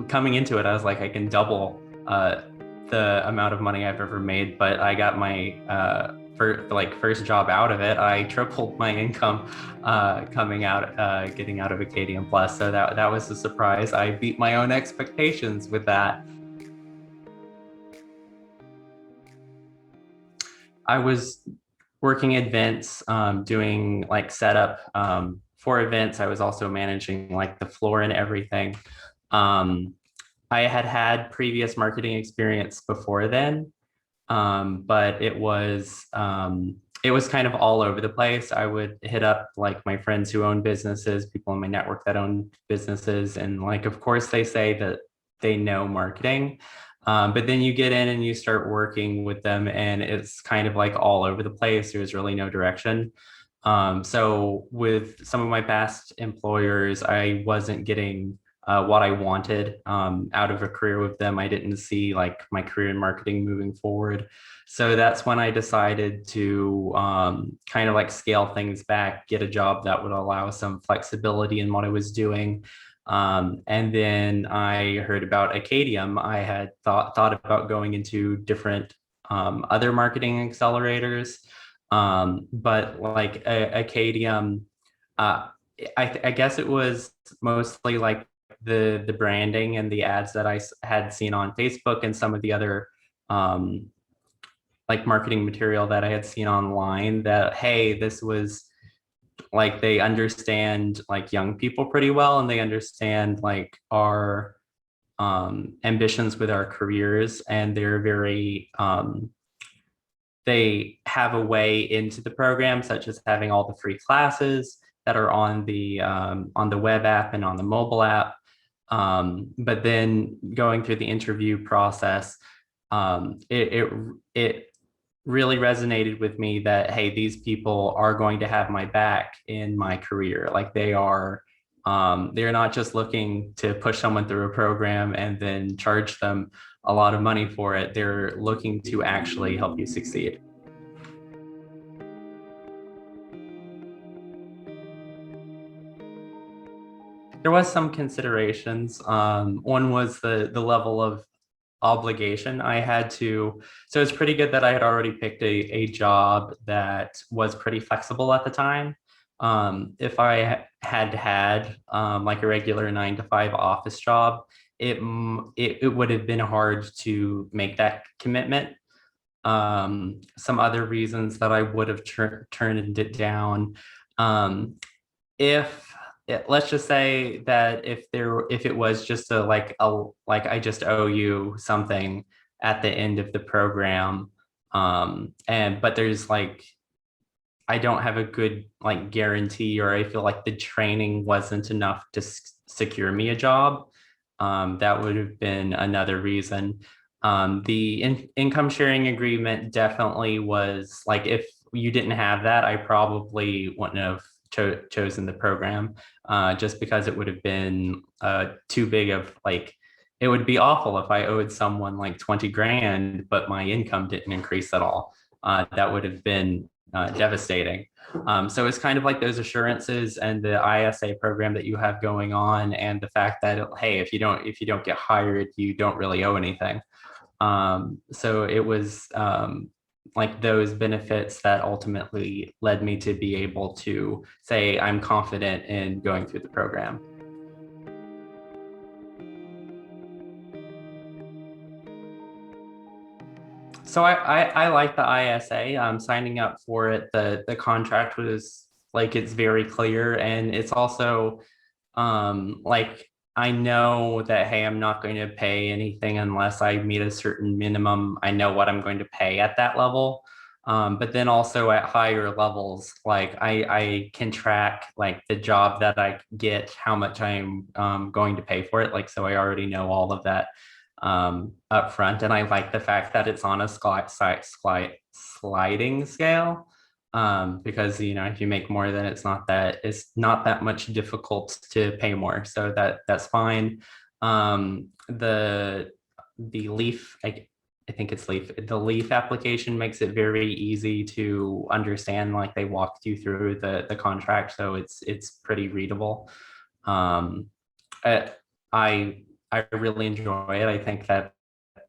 coming into it, I was like, I can double the amount of money I've ever made. But I got my first job out of it. I tripled my income coming out, getting out of Acadium Plus. So that was a surprise. I beat my own expectations with that. I was working events, doing like setup for events. I was also managing like the floor and everything. Um, I had had previous marketing experience before then, but it was kind of all over the place. I would hit up like my friends who own businesses, people in my network that own businesses, and like of course they say that they know marketing. But then you get in and you start working with them, and it's kind of like all over the place. There's really no direction. So with some of my past employers, I wasn't getting what I wanted out of a career with them. I didn't see like my career in marketing moving forward. So that's when I decided to kind of like scale things back, get a job that would allow some flexibility in what I was doing. And then I heard about Acadium. I had thought about going into different other marketing accelerators, but like Acadium, I guess it was mostly like the branding and the ads that I had seen on Facebook and some of the other like marketing material that I had seen online, that hey, this was like they understand like young people pretty well, and they understand like our ambitions with our careers, and they're very they have a way into the program, such as having all the free classes that are on the web app and on the mobile app. But then going through the interview process, it really resonated with me that hey, these people are going to have my back in my career. Like they're not just looking to push someone through a program and then charge them a lot of money for it. They're looking to actually help you succeed. There was some considerations. One was the level of obligation I had to. So it's pretty good that I had already picked a job that was pretty flexible at the time. If I had had like a regular 9 to 5 office job, it would have been hard to make that commitment. Some other reasons that I would have turned it down. Um, if let's just say that if it was just like I just owe you something at the end of the program, and but there's like I don't have a good like guarantee, or I feel like the training wasn't enough to secure me a job. That would have been another reason. The income sharing agreement definitely was like, if you didn't have that, I probably wouldn't have chosen the program, just because it would have been too big of like, it would be awful if I owed someone like 20 grand, but my income didn't increase at all. That would have been devastating. So it's kind of like those assurances and the ISA program that you have going on, and the fact that hey, if you don't get hired, you don't really owe anything. So it was like those benefits that ultimately led me to be able to say I'm confident in going through the program. So I like the ISA. Signing up for it. The contract was like it's very clear, and it's also like I know that hey, I'm not going to pay anything unless I meet a certain minimum. I know what I'm going to pay at that level. But then also at higher levels, like I can track like the job that I get, how much I'm going to pay for it. Like, so I already know all of that up front. And I like the fact that it's on a sliding scale, because you know if you make more, then it's not that much difficult to pay more, so that's fine. The leaf, I think it's leaf, the leaf application makes it very easy to understand. Like they walked you through the contract, so it's pretty readable. um I, I I really enjoy it. I think that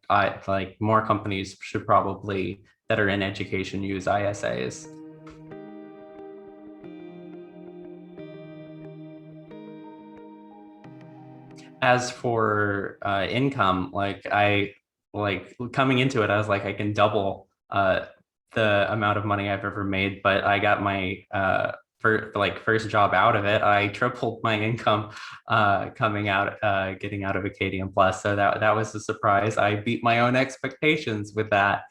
like more companies should probably that are in education use ISAs. As for income, like coming into it, I was like, I can double the amount of money I've ever made, but I got my first job out of it. I tripled my income coming out, getting out of Acadium Plus. So that was a surprise. I beat my own expectations with that.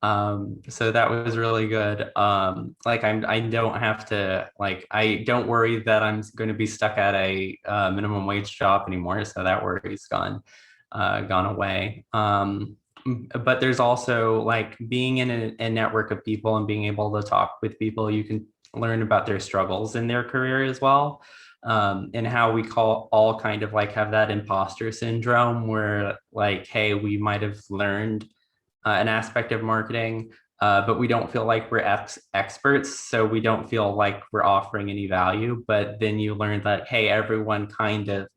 So that was really good. I don't have to I don't worry that I'm going to be stuck at a minimum wage job anymore. So that worry's gone away. But there's also like being in a network of people and being able to talk with people. You can learn about their struggles in their career as well. And how we call all kind of like have that imposter syndrome where like, hey, we might have learned an aspect of marketing, but we don't feel like we're experts. So we don't feel like we're offering any value. But then you learn that, hey, everyone kind of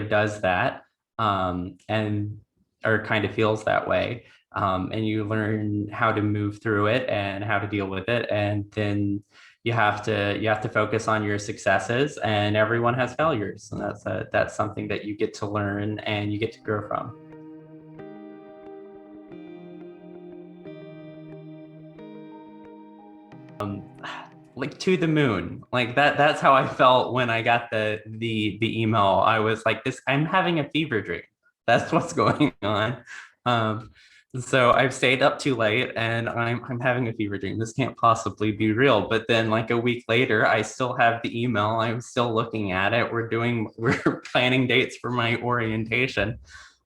does that, and or kind of feels that way. And you learn how to move through it and how to deal with it. And then you have to focus on your successes, and everyone has failures. And that's something that you get to learn and you get to grow from. Like to the moon, like that's how I felt when I got the email. I was like, this, I'm having a fever dream. That's what's going on. So I've stayed up too late and I'm having a fever dream. This can't possibly be real. But then like a week later, I still have the email. I'm still looking at it. We're planning dates for my orientation.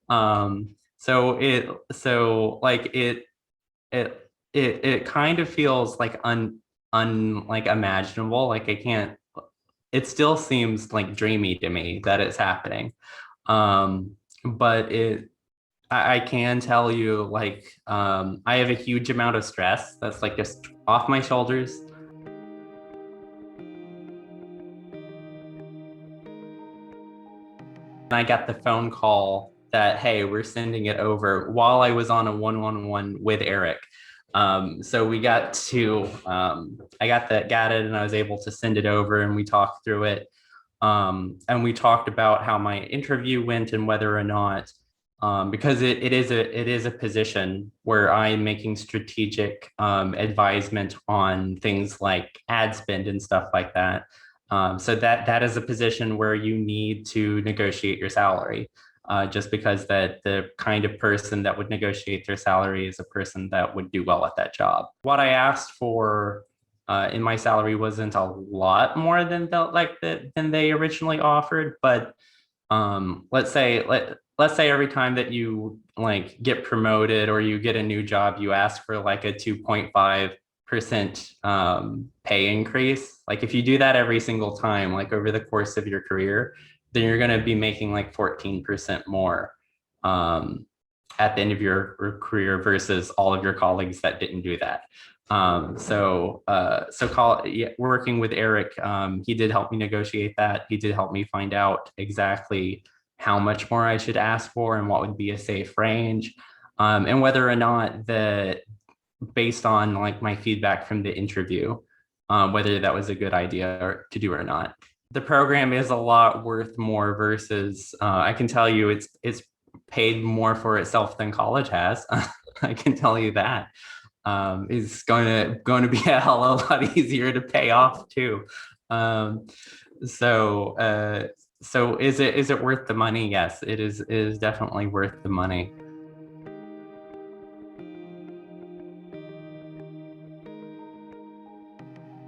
So it kind of feels like like imaginable. Like I can't, it still seems like dreamy to me that it's happening. But I can tell you like I have a huge amount of stress that's like just off my shoulders. And I got the phone call that, hey, we're sending it over while I was on a one-on-one with Eric. So we got to, I got it and I was able to send it over and we talked through it. And we talked about how my interview went and whether or not, because it is a position where I'm making strategic advisement on things like ad spend and stuff like that. So that is a position where you need to negotiate your salary, just because that the kind of person that would negotiate their salary is a person that would do well at that job. What I asked for in my salary wasn't a lot more than they originally offered, but let's say every time that you like get promoted or you get a new job, you ask for like a 2.5% pay increase. Like if you do that every single time, like over the course of your career, then you're going to be making like 14% more um, at the end of your career versus all of your colleagues that didn't do that. Yeah, working with Eric, he did help me negotiate that. He did help me find out exactly how much more I should ask for and what would be a safe range, and whether or not based on like my feedback from the interview, whether that was a good idea to do or not. The program is a lot worth more versus I can tell you it's paid more for itself than college has. I can tell you that. Is going to be a hell of a lot easier to pay off too. Um, so so is it worth the money? Yes, it is definitely worth the money.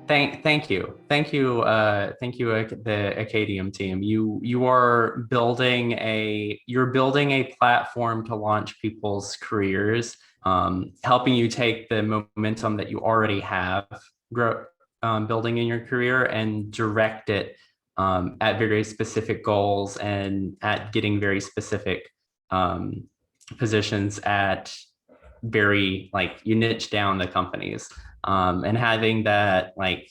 Thank you, the Acadium team. You're building a platform to launch people's careers, helping you take the momentum that you already have, grow, building in your career, and direct it at very specific goals and at getting very specific um, positions at very like you niche down the companies, and having that like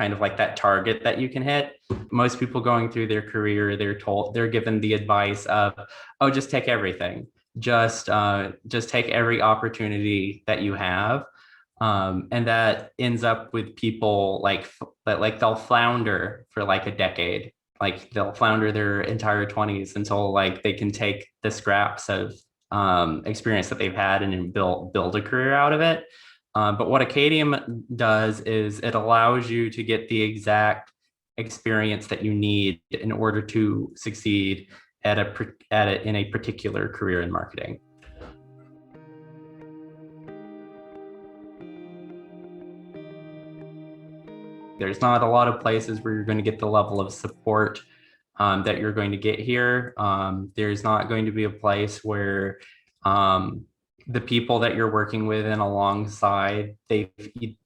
kind of like that target that you can hit. Most people going through their career, they're given the advice of, oh, just take everything, just take every opportunity that you have. And that ends up with people like they'll flounder for like a decade. Like they'll flounder their entire 20s until like they can take the scraps of experience that they've had and build a career out of it. But what Acadium does is it allows you to get the exact experience that you need in order to succeed in a particular career in marketing. There's not a lot of places where you're going to get the level of support that you're going to get here. There's not going to be a place where the people that you're working with and alongside, they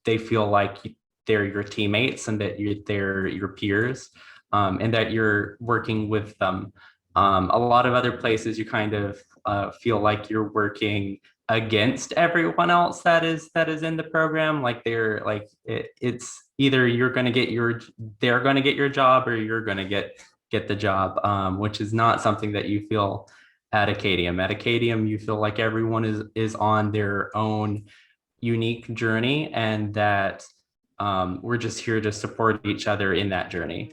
feel like they're your teammates and that they're your peers, and that you're working with them. A lot of other places you kind of feel like you're working against everyone else that is in the program. Like it's either they're going to get your job or you're going to get the job, which is not something that you feel at Acadium. At Acadium, you feel like everyone is on their own unique journey, and that we're just here to support each other in that journey.